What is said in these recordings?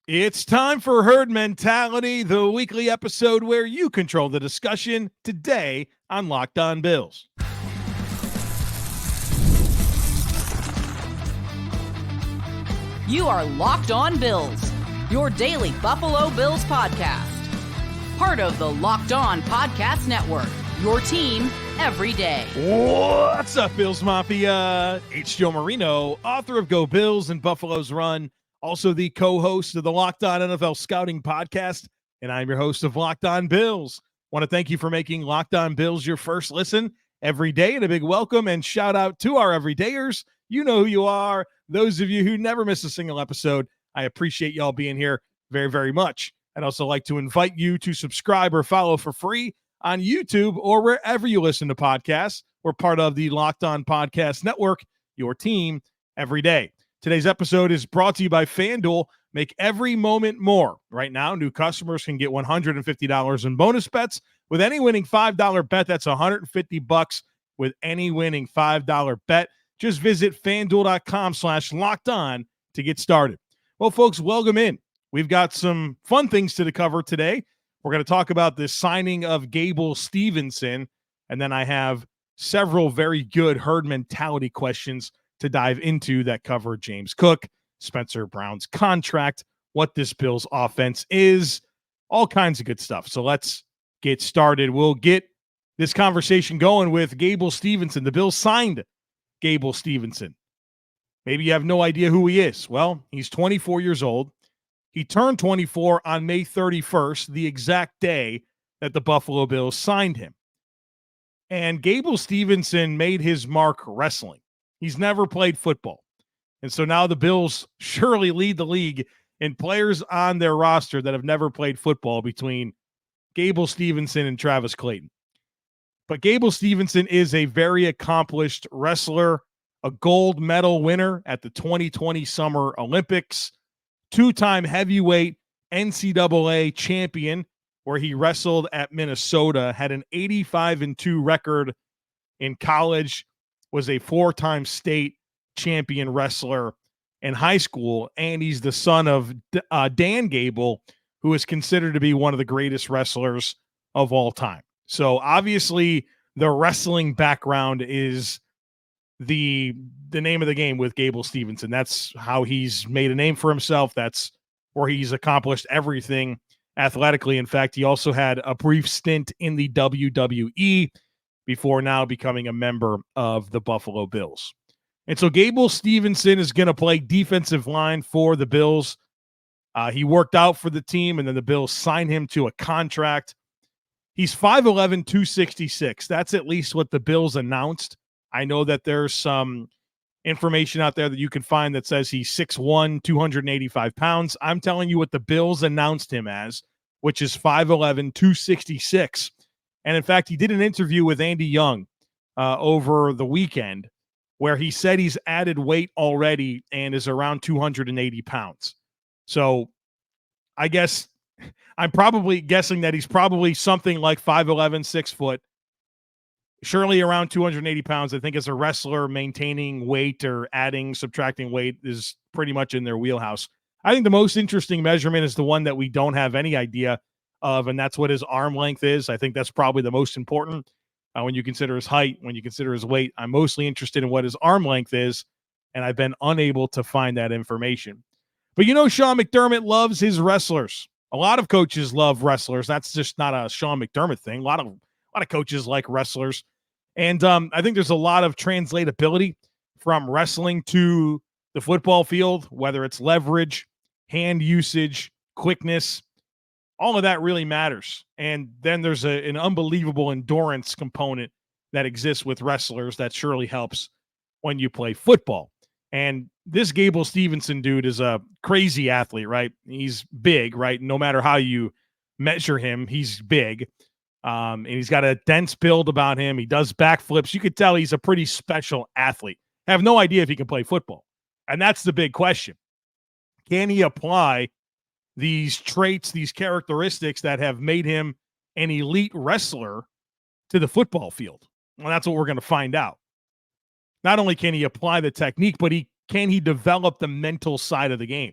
It's time for Herd Mentality, the weekly episode where you control the discussion today on Locked On Bills. You are Locked On Bills, your daily Buffalo Bills podcast. Part of the Locked On Podcast Network, your team every day. What's up, Bills Mafia? It's Joe Marino, author of Go Bills and Buffalo's Run, also the co-host of the Locked On NFL Scouting Podcast, and I'm your host of Locked On Bills. Want to thank you for making Locked On Bills your first listen every day, and a big welcome and shout out to our everydayers. You know who you are. Those of you who never miss a single episode, I appreciate y'all being here very, very much. I'd also like to invite you to subscribe or follow for free on YouTube or wherever you listen to podcasts. We're part of the Locked On Podcast Network, your team every day. Today's episode is brought to you by FanDuel. Make every moment more. Right now, new customers can get $150 in bonus bets with any winning $5 bet. That's $150 with any winning $5 bet. Just visit FanDuel.com/lockedon to get started. Well, folks, welcome in. We've got some fun things to cover today. We're going to talk about the signing of Gable Stevenson, and then I have several very good herd mentality questions to dive into that cover James Cook, Spencer Brown's contract, what this Bills offense is, all kinds of good stuff. So let's get started. We'll get this conversation going with Gable Stevenson. The Bills signed Gable Stevenson. Maybe you have no idea who he is. Well, he's 24 years old. He turned 24 on May 31st, the exact day that the Buffalo Bills signed him. And Gable Stevenson made his mark wrestling. He's never played football. And so now the Bills surely lead the league in players on their roster that have never played football between Gable Stevenson and Travis Clayton. But Gable Stevenson is a very accomplished wrestler, a gold medal winner at the 2020 Summer Olympics, two-time heavyweight NCAA champion where he wrestled at Minnesota, had an 85-2 record in college, was a four-time state champion wrestler in high school, and he's the son of Dan Gable, who is considered to be one of the greatest wrestlers of all time. So obviously the wrestling background is the name of the game with Gable Stevenson. That's how he's made a name for himself. That's where he's accomplished everything athletically. In fact, he also had a brief stint in the WWE before now becoming a member of the Buffalo Bills. And so Gable Stevenson is going to play defensive line for the Bills. He worked out for the team, and then the Bills signed him to a contract. He's 5'11", 266. That's at least what the Bills announced. I know that there's some information out there that you can find that says he's 6'1", 285 pounds. I'm telling you what the Bills announced him as, which is 5'11", 266. And in fact, he did an interview with Andy Young over the weekend where he said he's added weight already and is around 280 pounds. So I guess I'm probably guessing that he's probably something like 5'11", 6 foot, surely around 280 pounds. I think as a wrestler, maintaining weight or adding, subtracting weight is pretty much in their wheelhouse. I think the most interesting measurement is the one that we don't have any idea of, and that's what his arm length is. I think that's probably the most important when you consider his height, when you consider his weight. I'm mostly interested in what his arm length is, and I've been unable to find that information. But you know, Sean McDermott loves his wrestlers. A lot of coaches love wrestlers. That's just not a Sean McDermott thing. A lot of coaches like wrestlers. And I think there's a lot of translatability from wrestling to the football field, whether it's leverage, hand usage, quickness. All of that really matters. And then there's an unbelievable endurance component that exists with wrestlers that surely helps when you play football. And this Gable Stevenson dude is a crazy athlete, right? He's big, right? No matter how you measure him, he's big. And he's got a dense build about him. He does backflips. You could tell he's a pretty special athlete. I have no idea if he can play football. And that's the big question. Can he apply these traits, these characteristics that have made him an elite wrestler to the football field? Well, that's what we're going to find out. Not only can he apply the technique, but can he develop the mental side of the game?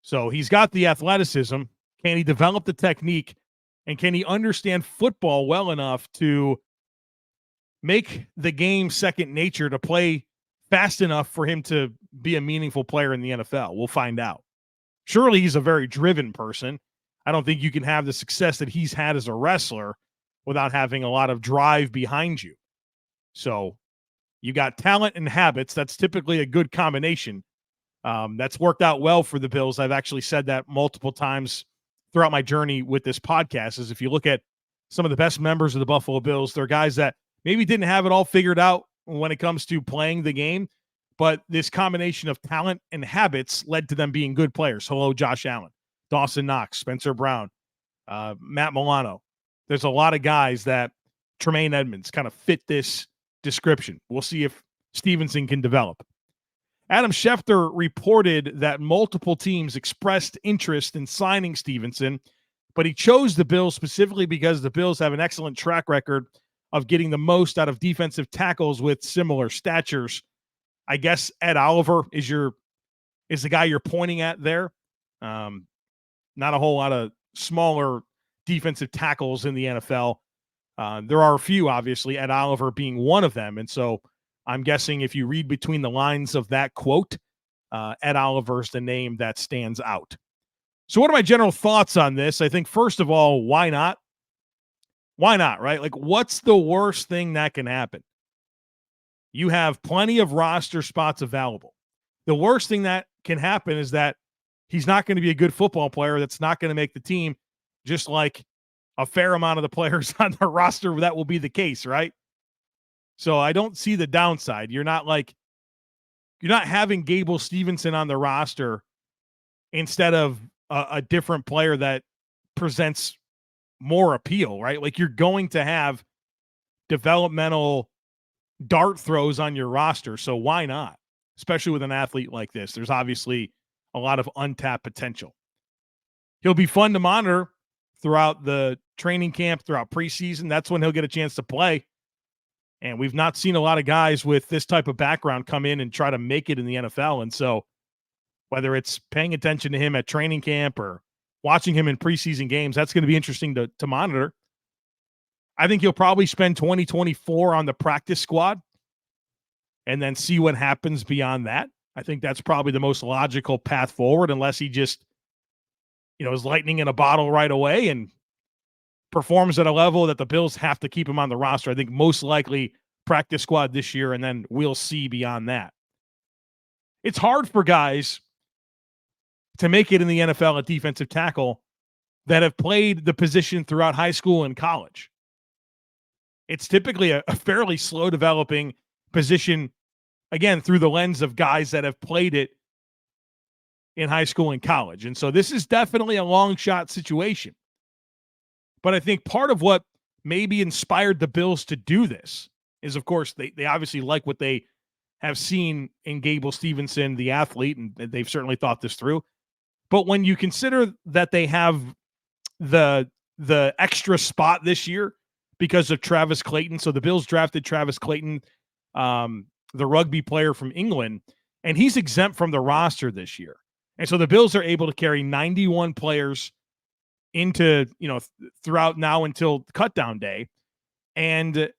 So he's got the athleticism. Can he develop the technique? And can he understand football well enough to make the game second nature, to play fast enough for him to be a meaningful player in the NFL? We'll find out. Surely he's a very driven person. I don't think you can have the success that he's had as a wrestler without having a lot of drive behind you. So you got talent and habits. That's typically a good combination. That's worked out well for the Bills. I've actually said that multiple times throughout my journey with this podcast. Is if you look at some of the best members of the Buffalo Bills, they're guys that maybe didn't have it all figured out when it comes to playing the game, but this combination of talent and habits led to them being good players. Hello, Josh Allen, Dawson Knox, Spencer Brown, Matt Milano. There's a lot of guys that Tremaine Edmonds kind of fit this description. We'll see if Stevenson can develop. Adam Schefter reported that multiple teams expressed interest in signing Stevenson, but he chose the Bills specifically because the Bills have an excellent track record of getting the most out of defensive tackles with similar statures. I guess Ed Oliver is the guy you're pointing at there. Not a whole lot of smaller defensive tackles in the NFL. There are a few, obviously, Ed Oliver being one of them. And so I'm guessing if you read between the lines of that quote, Ed Oliver's the name that stands out. So what are my general thoughts on this? I think, first of all, why not? Why not, right? Like, what's the worst thing that can happen? You have plenty of roster spots available. The worst thing that can happen is that he's not going to be a good football player that's not going to make the team, just like a fair amount of the players on the roster that will be the case, right? So I don't see the downside. You're not having Gable Stevenson on the roster instead of a different player that presents more appeal, right? Like, you're going to have developmental dart throws on your roster. So why not? Especially with an athlete like this. There's obviously a lot of untapped potential. He'll be fun to monitor throughout the training camp, throughout preseason. That's when he'll get a chance to play. And we've not seen a lot of guys with this type of background come in and try to make it in the NFL. And so whether it's paying attention to him at training camp or watching him in preseason games, that's going to be interesting to monitor. I think he'll probably spend 2024 on the practice squad and then see what happens beyond that. I think that's probably the most logical path forward, unless he just, is lightning in a bottle right away and performs at a level that the Bills have to keep him on the roster. I think most likely practice squad this year, and then we'll see beyond that. It's hard for guys to make it in the NFL at defensive tackle that have played the position throughout high school and college. It's typically a fairly slow developing position, again, through the lens of guys that have played it in high school and college. And so this is definitely a long shot situation. But I think part of what maybe inspired the Bills to do this is, of course, they obviously like what they have seen in Gable Stevenson, the athlete, and they've certainly thought this through. But when you consider that they have the extra spot this year because of Travis Clayton, so the Bills drafted Travis Clayton, the rugby player from England, and he's exempt from the roster this year. And so the Bills are able to carry 91 players into, throughout now until cutdown day. And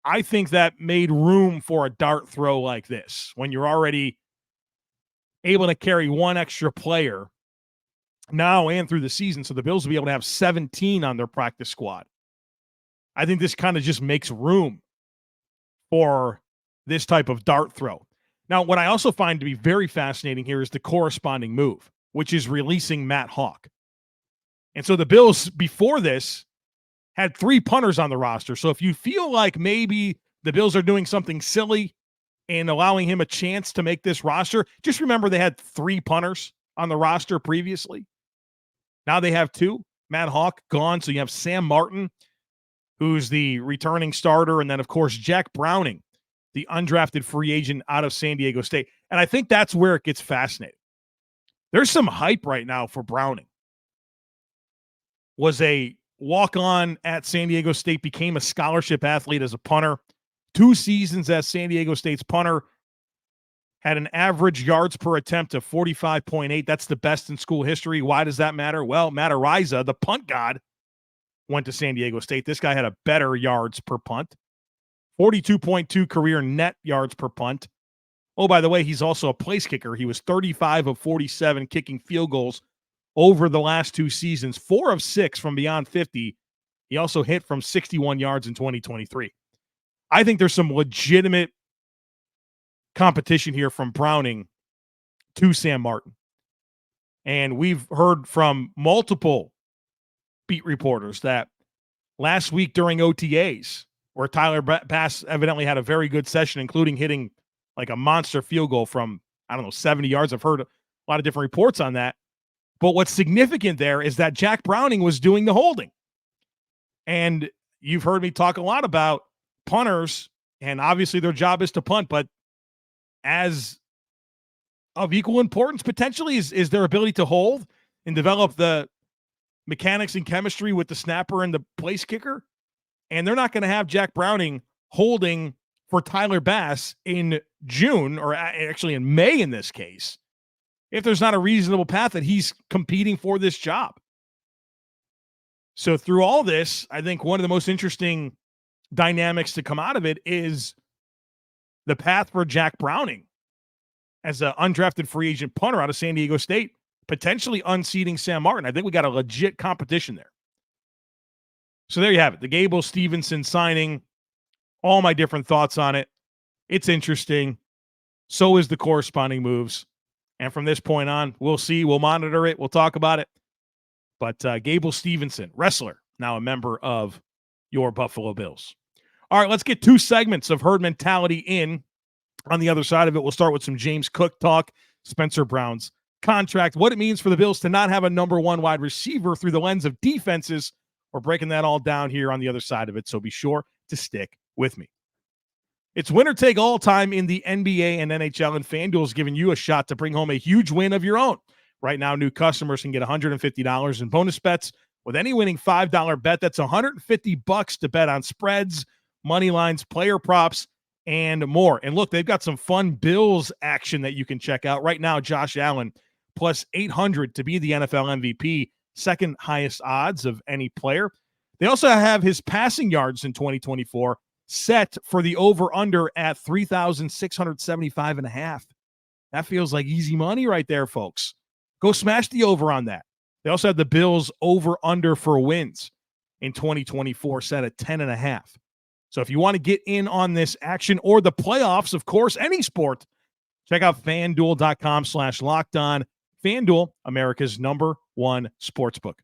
I think that made room for a dart throw like this when you're already able to carry one extra player now and through the season. So the Bills will be able to have 17 on their practice squad. I think this kind of just makes room for this type of dart throw. Now, what I also find to be very fascinating here is the corresponding move, which is releasing Matt Haack. And so the Bills, before this, had 3 punters on the roster. So if you feel like maybe the Bills are doing something silly and allowing him a chance to make this roster, just remember they had 3 punters on the roster previously. Now they have 2. Matt Haack gone, so you have Sam Martin, who's the returning starter, and then, of course, Jack Browning, the undrafted free agent out of San Diego State. And I think that's where it gets fascinating. There's some hype right now for Browning. Was a walk-on at San Diego State, became a scholarship athlete as a punter, 2 seasons as San Diego State's punter, had an average yards per attempt of 45.8. That's the best in school history. Why does that matter? Well, Matt Ariza, the punt god, went to San Diego State. This guy had a better yards per punt, 42.2 career net yards per punt. Oh, by the way, he's also a place kicker. He was 35 of 47 kicking field goals over the last 2 seasons, 4 of 6 from beyond 50. He also hit from 61 yards in 2023. I think there's some legitimate competition here from Browning to Sam Martin. And we've heard from multiple beat reporters that last week during OTAs, where Tyler Bass evidently had a very good session, including hitting like a monster field goal from, 70 yards. I've heard a lot of different reports on that. But what's significant there is that Jack Browning was doing the holding. And you've heard me talk a lot about punters, and obviously their job is to punt, but as of equal importance potentially is their ability to hold and develop the mechanics and chemistry with the snapper and the place kicker. And they're not going to have Jack Browning holding for Tyler Bass in June, or actually in May in this case, if there's not a reasonable path that he's competing for this job. So through all this, I think one of the most interesting dynamics to come out of it is the path for Jack Browning as an undrafted free agent punter out of San Diego State, potentially unseating Sam Martin. I think we got a legit competition there. So there you have it. The Gable Stevenson signing, all my different thoughts on it. It's interesting. So is the corresponding moves. And from this point on, we'll see. We'll monitor it. We'll talk about it. But Gable Stevenson, wrestler, now a member of your Buffalo Bills. All right, let's get 2 segments of herd mentality in. On the other side of it, we'll start with some James Cook talk, Spencer Brown's contract, what it means for the Bills to not have a number 1 wide receiver through the lens of defenses. We're breaking that all down here on the other side of it, so be sure to stick with me. It's winner take all time in the NBA and NHL, and FanDuel is giving you a shot to bring home a huge win of your own. Right now, new customers can get $150 in bonus bets with any winning $5 bet. That's $150 to bet on spreads, money lines, player props, and more. And look, they've got some fun Bills action that you can check out. Right now, Josh Allen plus 800 to be the NFL MVP, second highest odds of any player. They also have his passing yards in 2024 set for the over-under at 3,675.5. That feels like easy money right there, folks. Go smash the over on that. They also have the Bills over-under for wins in 2024 set at 10.5. So if you want to get in on this action or the playoffs, of course, any sport, check out FanDuel.com/lockedon. FanDuel, America's #1 sportsbook.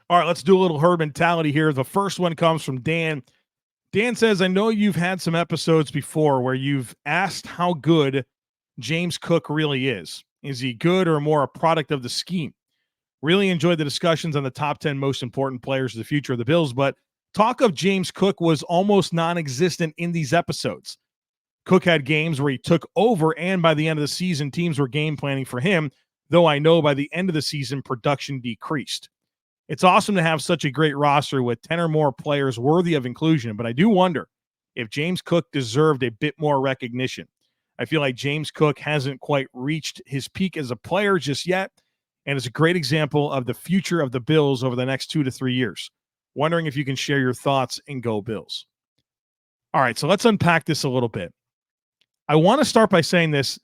All right, let's do a little herd mentality here. The first one comes from Dan. Dan says, I know you've had some episodes before where you've asked how good James Cook really is. Is he good or more a product of the scheme? Really enjoyed the discussions on the top 10 most important players of the future of the Bills, but talk of James Cook was almost non-existent in these episodes. Cook had games where he took over, and by the end of the season, teams were game planning for him, though I know by the end of the season, production decreased. It's awesome to have such a great roster with 10 or more players worthy of inclusion, but I do wonder if James Cook deserved a bit more recognition. I feel like James Cook hasn't quite reached his peak as a player just yet, and is a great example of the future of the Bills over the next 2 to 3 years. Wondering if you can share your thoughts and go Bills. All right, so let's unpack this a little bit. I want to start by saying this.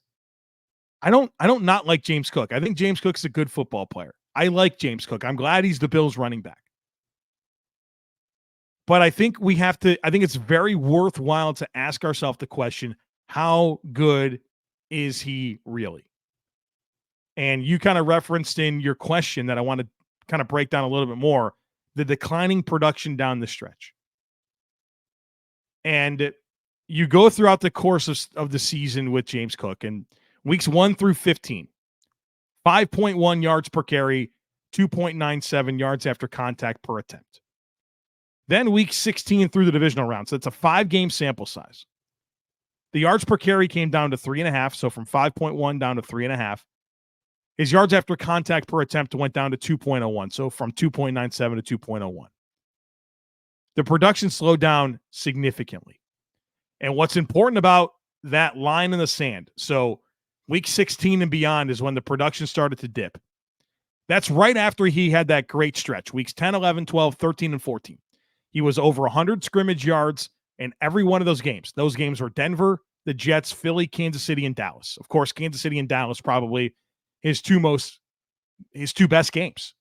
I don't not like James Cook. I think James Cook's a good football player. I like James Cook. I'm glad he's the Bills running back. But I think it's very worthwhile to ask ourselves the question, how good is he really? And you kind of referenced in your question that I want to kind of break down a little bit more, the declining production down the stretch. And you go throughout the course of the season with James Cook, and weeks 1 through 15, 5.1 yards per carry, 2.97 yards after contact per attempt. Then week 16 through the divisional round. So it's a 5-game sample size. The yards per carry came down to 3.5. So from 5.1 down to 3.5. His yards after contact per attempt went down to 2.01. So from 2.97 to 2.01. The production slowed down significantly. And what's important about that line in the sand, so week 16 and beyond is when the production started to dip. That's right after he had that great stretch, weeks 10, 11, 12, 13, and 14. He was over 100 scrimmage yards in every one of those games. Those games were Denver, the Jets, Philly, Kansas City, and Dallas. Of course, Kansas City and Dallas probably his two best games.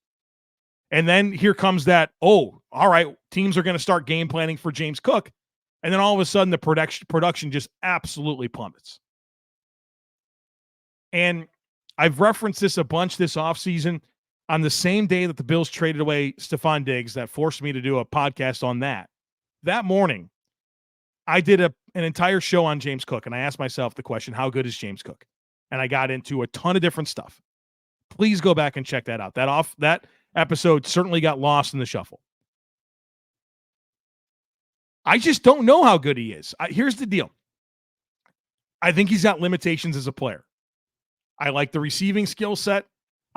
And then here comes that, all right, teams are going to start game planning for James Cook. And then all of a sudden, the production just absolutely plummets. And I've referenced this a bunch this offseason. On the same day that the Bills traded away Stefon Diggs, that forced me to do a podcast on that. That morning, I did an entire show on James Cook, and I asked myself the question, how good is James Cook? And I got into a ton of different stuff. Please go back and check that out. That episode certainly got lost in the shuffle. I just don't know how good he is. Here's the deal. I think he's got limitations as a player. I like the receiving skill set.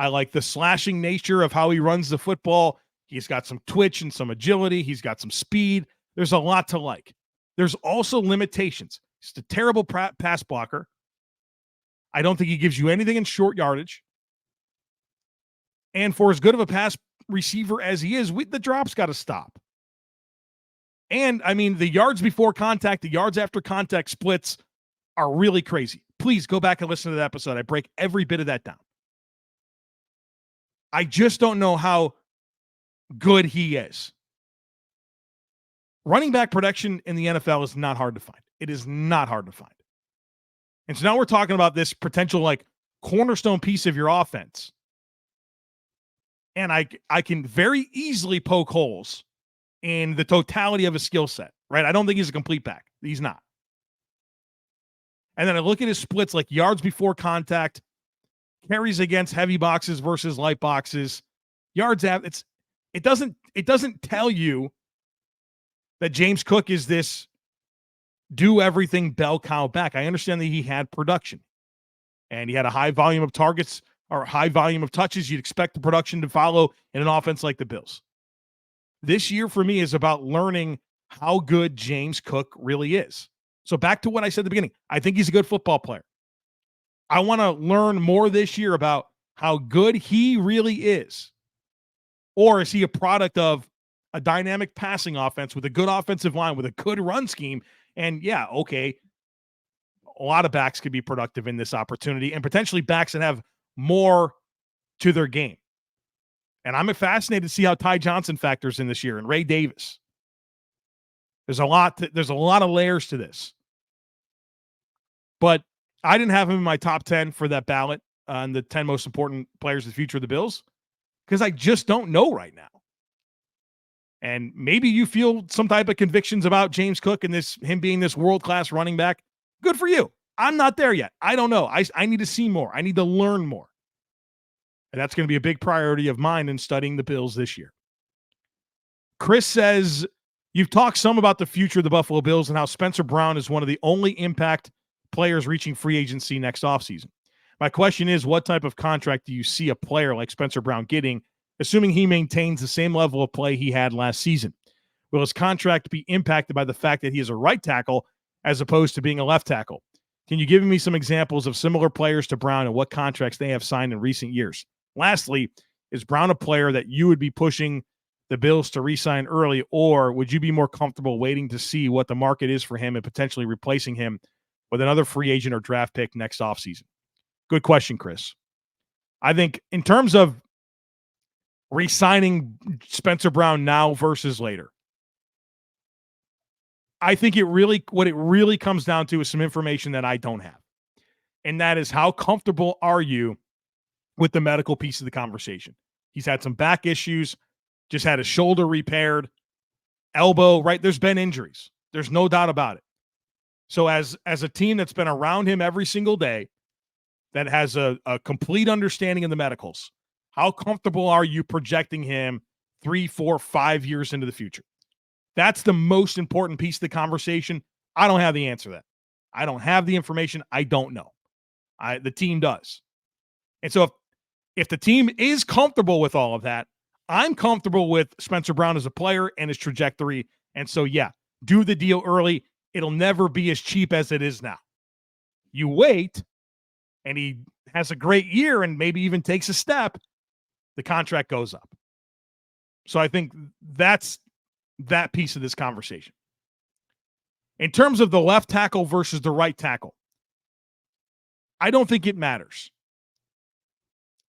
I like the slashing nature of how he runs the football. He's got some twitch and some agility. He's got some speed. There's a lot to like. There's also limitations. He's a terrible pass blocker. I don't think he gives you anything in short yardage. And for as good of a pass receiver as he is, the drop's got to stop. And, I mean, the yards before contact, the yards after contact splits are really crazy. Please go back and listen to that episode. I break every bit of that down. I just don't know how good he is. Running back production in the NFL is not hard to find. It is not hard to find. And so now we're talking about this potential like cornerstone piece of your offense. And I can very easily poke holes in the totality of his skill set, right? I don't think he's a complete back. He's not. And then I look at his splits, like yards before contact, carries against heavy boxes versus light boxes, yards out. It doesn't tell you that James Cook is this do everything bell cow back. I understand that he had production and he had a high volume of targets or high volume of touches. You'd expect the production to follow in an offense like the Bills. This year for me is about learning how good James Cook really is. So back to what I said at the beginning, I think he's a good football player. I want to learn more this year about how good he really is. Or is he a product of a dynamic passing offense with a good offensive line, with a good run scheme? And yeah, okay, a lot of backs could be productive in this opportunity and potentially backs that have more to their game. And I'm fascinated to see how Ty Johnson factors in this year and Ray Davis. There's a lot of layers to this. But I didn't have him in my top 10 for that ballot on the 10 most important players of the future of the Bills because I just don't know right now. And maybe you feel some type of convictions about James Cook and him being this world-class running back. Good for you. I'm not there yet. I don't know. I need to see more. I need to learn more. And that's going to be a big priority of mine in studying the Bills this year. Chris says, you've talked some about the future of the Buffalo Bills and how Spencer Brown is one of the only impact players reaching free agency next offseason. My question is, what type of contract do you see a player like Spencer Brown getting, assuming he maintains the same level of play he had last season? Will his contract be impacted by the fact that he is a right tackle as opposed to being a left tackle? Can you give me some examples of similar players to Brown and what contracts they have signed in recent years? Lastly, is Brown a player that you would be pushing the Bills to re-sign early, or would you be more comfortable waiting to see what the market is for him and potentially replacing him with another free agent or draft pick next offseason? Good question, Chris. I think in terms of re-signing Spencer Brown now versus later, I think what it really comes down to is some information that I don't have. And that is, how comfortable are you with the medical piece of the conversation? He's had some back issues, just had his shoulder repaired, elbow, right? There's been injuries. There's no doubt about it. So as a team that's been around him every single day, that has a complete understanding of the medicals, how comfortable are you projecting him 3, 4, 5 years into the future? That's the most important piece of the conversation. I don't have the answer to that. I don't have the information. I don't know. The team does. And so if the team is comfortable with all of that, I'm comfortable with Spencer Brown as a player and his trajectory. And so, yeah, do the deal early. it'll never be as cheap as it is now. You wait, and he has a great year and maybe even takes a step, the contract goes up. So I think that's that piece of this conversation. In terms of the left tackle versus the right tackle, I don't think it matters.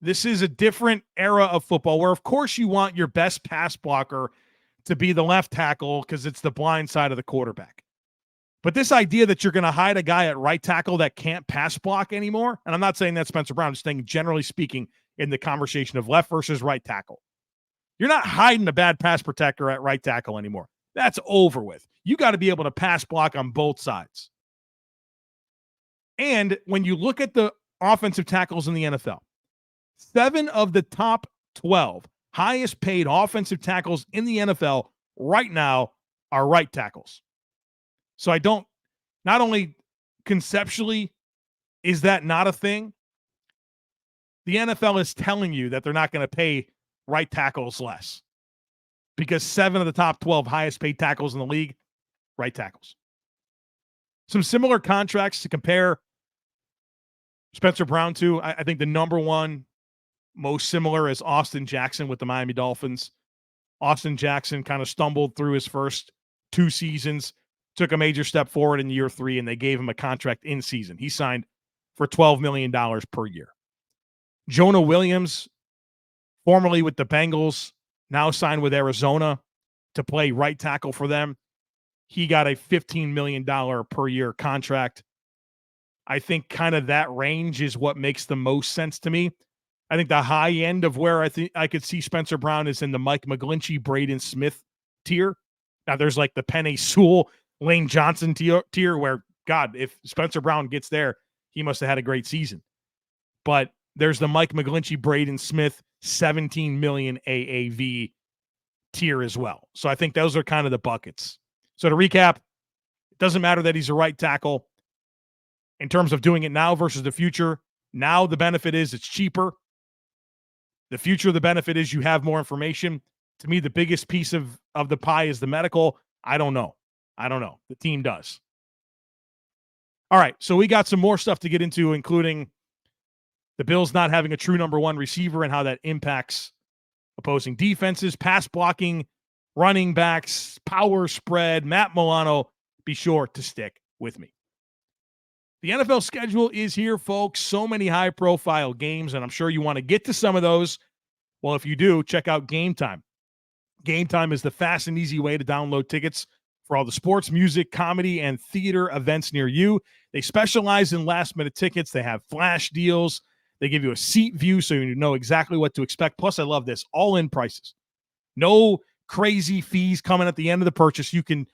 This is a different era of football where, of course, you want your best pass blocker to be the left tackle because it's the blind side of the quarterback. But this idea that you're going to hide a guy at right tackle that can't pass block anymore, and I'm not saying that's Spencer Brown, I'm just saying generally speaking in the conversation of left versus right tackle. You're not hiding a bad pass protector at right tackle anymore. That's over with. You got to be able to pass block on both sides. And when you look at the offensive tackles in the NFL, 7 of the top 12 highest paid offensive tackles in the NFL right now are right tackles. So not only conceptually is that not a thing, the NFL is telling you that they're not going to pay right tackles less because 7 of the top 12 highest paid tackles in the league, right tackles. Some similar contracts to compare Spencer Brown to. I think the number one most similar is Austin Jackson with the Miami Dolphins. Austin Jackson kind of stumbled through his first 2 seasons, took a major step forward in year 3, and they gave him a contract in season. He signed for $12 million per year. Jonah Williams, formerly with the Bengals, now signed with Arizona to play right tackle for them. He got a $15 million per year contract. I think kind of that range is what makes the most sense to me. I think the high end of where I think I could see Spencer Brown is in the Mike McGlinchey, Braden Smith tier. Now there's like the Penei Sewell, Lane Johnson tier where, God, if Spencer Brown gets there, he must have had a great season. But there's the Mike McGlinchey, Braden Smith, 17 million AAV tier as well. So I think those are kind of the buckets. So to recap, it doesn't matter that he's a right tackle. In terms of doing it now versus the future, now the benefit is it's cheaper. The future, the benefit is you have more information. To me, the biggest piece of the pie is the medical. I don't know. The team does. All right, so we got some more stuff to get into, including the Bills not having a true number 1 receiver and how that impacts opposing defenses, pass blocking, running backs, power spread. Matt Milano, be sure to stick with me. The NFL schedule is here, folks. So many high-profile games, and I'm sure you want to get to some of those. Well, if you do, check out Game Time. Game Time is the fast and easy way to download tickets for all the sports, music, comedy, and theater events near you. They specialize in last-minute tickets. They have flash deals. They give you a seat view so you know exactly what to expect. Plus, I love this, all-in prices. No crazy fees coming at the end of the purchase. You can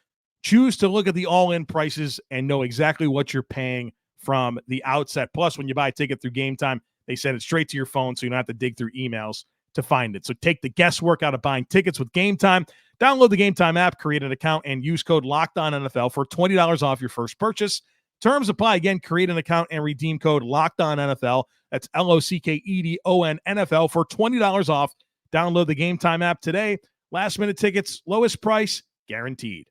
choose to look at the all-in prices and know exactly what you're paying from the outset. Plus, when you buy a ticket through Game Time, they send it straight to your phone so you don't have to dig through emails to find it. So take the guesswork out of buying tickets with Game Time. Download the Game Time app, create an account, and use code LOCKEDONNFL for $20 off your first purchase. Terms apply. Again, create an account and redeem code LOCKEDONNFL. That's LOCKEDON NFL for $20 off. Download the Game Time app today. Last-minute tickets, lowest price, guaranteed.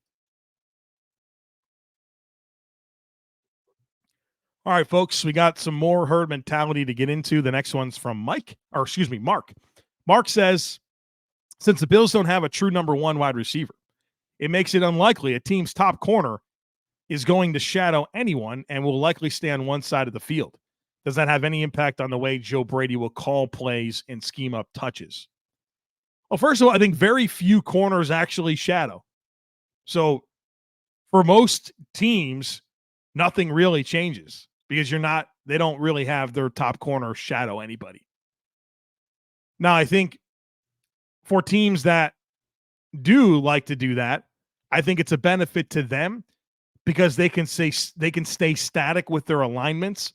All right, folks, we got some more herd mentality to get into. The next one's from Mark. Mark says, since the Bills don't have a true number 1 wide receiver, it makes it unlikely a team's top corner is going to shadow anyone and will likely stay on one side of the field. Does that have any impact on the way Joe Brady will call plays and scheme up touches? Well, first of all, I think very few corners actually shadow. So for most teams, nothing really changes because they don't really have their top corner shadow anybody. Now, I think for teams that do like to do that, I think it's a benefit to them because they can stay static with their alignments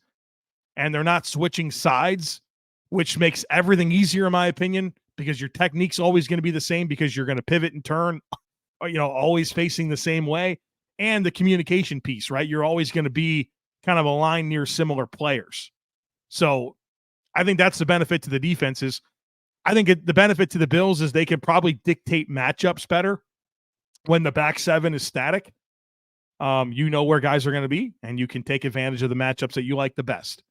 and they're not switching sides, which makes everything easier, in my opinion, because your technique's always going to be the same because you're going to pivot and turn, always facing the same way. And the communication piece, right? You're always going to be kind of aligned near similar players. So I think that's the benefit to the defenses. I think the benefit to the Bills is they can probably dictate matchups better when the back 7 is static. You know where guys are going to be, and you can take advantage of the matchups that you like the best.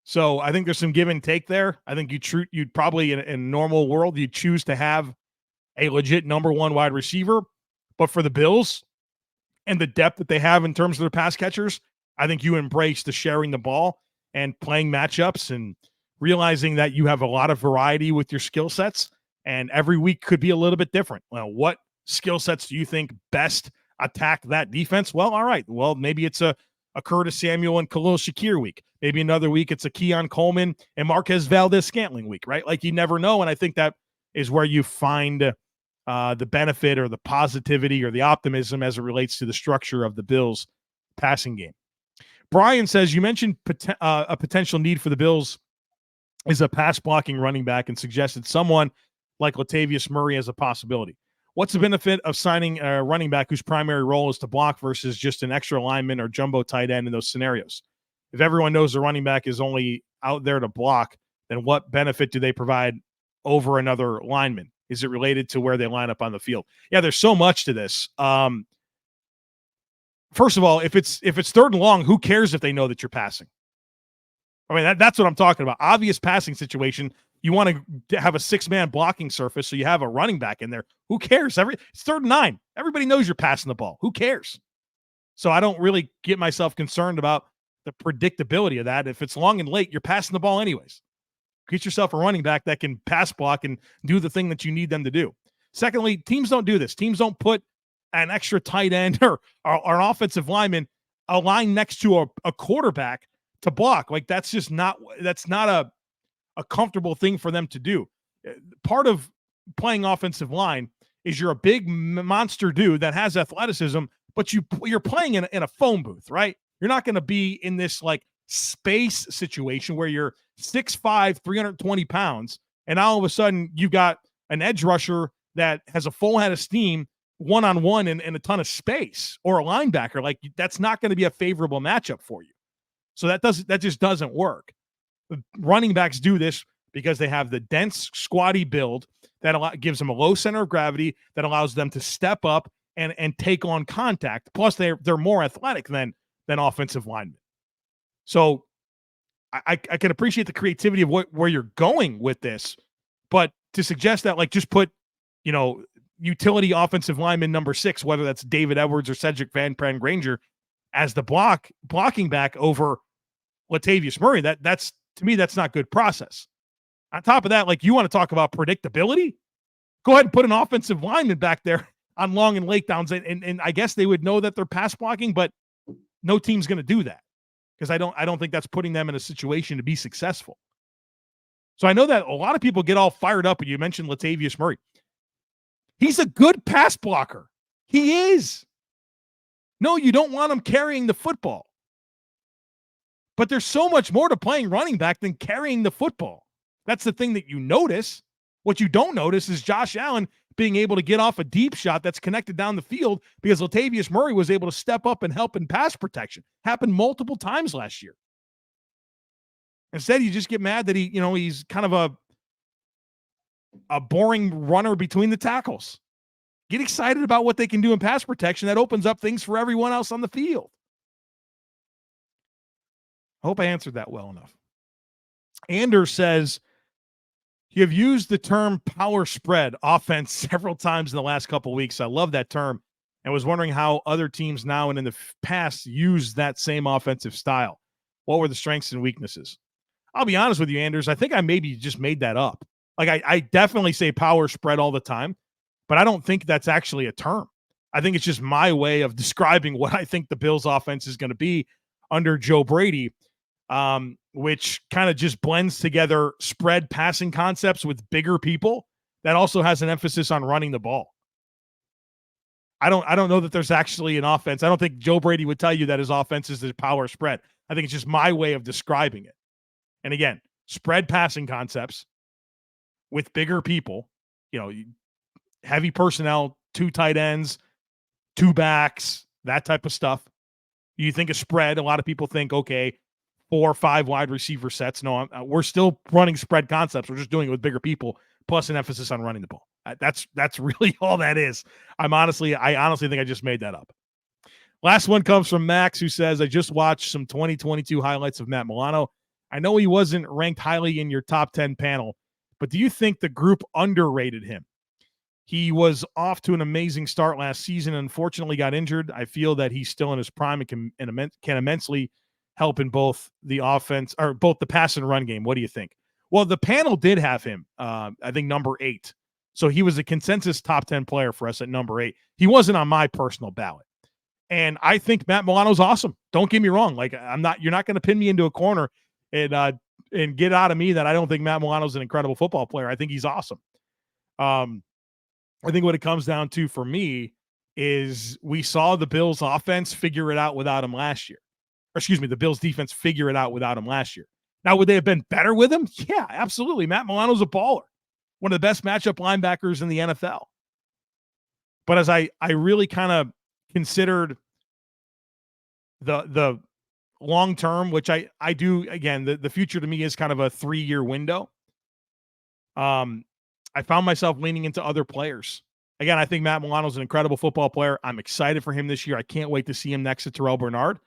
So I think there's some give and take there. I think you'd probably, in a normal world, you'd choose to have a legit number one wide receiver. But for the Bills and the depth that they have in terms of their pass catchers, I think you embrace the sharing the ball and playing matchups and realizing that you have a lot of variety with your skill sets, and every week could be a little bit different. Well, what skill sets do you think best attack that defense? Well, all right. Well, maybe it's a Curtis Samuel and Khalil Shakir week. Maybe another week it's a Keon Coleman and Marquez Valdez-Scantling week, right? Like, you never know, and I think that is where you find the benefit or the positivity or the optimism as it relates to the structure of the Bills passing game. Brian says, you mentioned a potential need for the Bills is a pass blocking running back and suggested someone like Latavius Murray as a possibility. What's the benefit of signing a running back whose primary role is to block versus just an extra lineman or jumbo tight end in those scenarios? If everyone knows the running back is only out there to block, then what benefit do they provide over another lineman? Is it related to where they line up on the field? Yeah, there's so much to this. First of all, if it's third and long, who cares if they know that you're passing? I mean, that's what I'm talking about. Obvious passing situation. You want to have a six-man blocking surface, so you have a running back in there. Who cares? It's third and 9. Everybody knows you're passing the ball. Who cares? So I don't really get myself concerned about the predictability of that. If it's long and late, you're passing the ball anyways. Get yourself a running back that can pass block and do the thing that you need them to do. Secondly, teams don't do this. Teams don't put an extra tight end or an offensive lineman a line next to a quarterback to block. Like, that's not a comfortable thing for them to do. Part of playing offensive line is you're a big monster dude that has athleticism, but you're playing in a phone booth, right? You're not going to be in this like space situation where you're 6'5", 320 pounds, and all of a sudden you've got an edge rusher that has a full head of steam one-on-one in a ton of space, or a linebacker. Like, that's not going to be a favorable matchup for you. So that just doesn't work. Running backs do this because they have the dense, squatty build that gives them a low center of gravity that allows them to step up and take on contact. Plus, they're more athletic than offensive linemen. So I can appreciate the creativity of where you're going with this, but to suggest that, like, just put, utility offensive lineman number 6, whether that's David Edwards or Cedric Van Pran Granger, as the blocking back over Latavius Murray, that's to me, that's not good process. On top of that, like, you want to talk about predictability? Go ahead and put an offensive lineman back there on long and late downs, and I guess they would know that they're pass blocking, but no team's going to do that, because I don't think that's putting them in a situation to be successful. So I know that a lot of people get all fired up when you mentioned Latavius Murray. He's a good pass blocker. He is. No, you don't want him carrying the football. But there's so much more to playing running back than carrying the football. That's the thing that you notice. What you don't notice is Josh Allen being able to get off a deep shot that's connected down the field because Latavius Murray was able to step up and help in pass protection. Happened multiple times last year. Instead, you just get mad that he's kind of a boring runner between the tackles. Get excited about what they can do in pass protection. That opens up things for everyone else on the field. I hope I answered that well enough. Anders says, you have used the term power spread offense several times in the last couple of weeks. I love that term and was wondering how other teams now and in the past use that same offensive style. What were the strengths and weaknesses? I'll be honest with you, Anders. I think I maybe just made that up. Like, I definitely say power spread all the time, but I don't think that's actually a term. I think it's just my way of describing what I think the Bills offense is going to be under Joe Brady, which kind of just blends together spread passing concepts with bigger people that also has an emphasis on running the ball. I don't know that there's actually an offense. I don't think Joe Brady would tell you that his offense is the power spread. I think it's just my way of describing it. And again, spread passing concepts with bigger people, heavy personnel, 2 tight ends, 2 backs, that type of stuff. You think a spread, a lot of people think, okay, 4 or 5 wide receiver sets. No, we're still running spread concepts. We're just doing it with bigger people, plus an emphasis on running the ball. That's really all that is. I honestly think I just made that up. Last one comes from Max, who says, I just watched some 2022 highlights of Matt Milano. I know he wasn't ranked highly in your top 10 panel, but do you think the group underrated him? He was off to an amazing start last season, unfortunately got injured. I feel that he's still in his prime and can immensely help in both the offense or both the pass and run game. What do you think? Well, the panel did have him, I think, number 8. So he was a consensus top 10 player for us at number 8. He wasn't on my personal ballot. And I think Matt Milano's awesome. Don't get me wrong. Like, you're not going to pin me into a corner and get out of me that I don't think Matt Milano's an incredible football player. I think he's awesome. I think what it comes down to for me is we saw the Bills offense figure it out without him last year. Or excuse me, the Bills defense figure it out without him last year. Now, would they have been better with him? Yeah, absolutely. Matt Milano's a baller. One of the best matchup linebackers in the NFL. But as I really kind of considered the long term, which I do, again, the future to me is kind of a 3-year window. I found myself leaning into other players. Again, I think Matt Milano's an incredible football player. I'm excited for him this year. I can't wait to see him next to Terrel Bernard.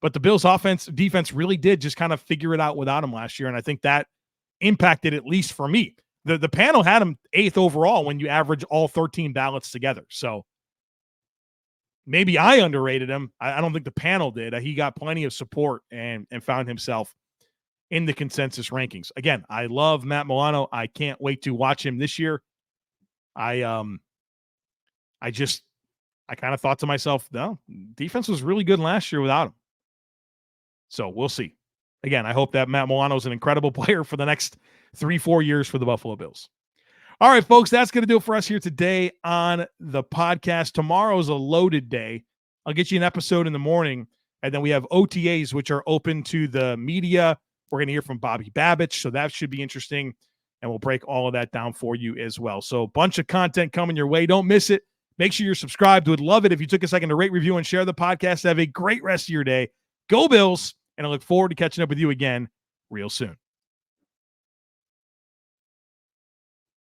But the Bills' defense really did just kind of figure it out without him last year, and I think that impacted, at least for me. The panel had him 8th overall when you average all 13 ballots together. So maybe I underrated him. I don't think the panel did. He got plenty of support and found himself in the consensus rankings. Again, I love Matt Milano. I can't wait to watch him this year. I kind of thought to myself, no, defense was really good last year without him. So we'll see. Again, I hope that Matt Milano is an incredible player for the next 3-4 years for the Buffalo Bills. All right, folks, that's going to do it for us here today on the podcast. Tomorrow's a loaded day. I'll get you an episode in the morning, and then we have OTAs, which are open to the media. We're going to hear from Bobby Babich, so that should be interesting, and we'll break all of that down for you as well. So a bunch of content coming your way. Don't miss it. Make sure you're subscribed. Would love it if you took a second to rate, review, and share the podcast. Have a great rest of your day. Go Bills, and I look forward to catching up with you again real soon.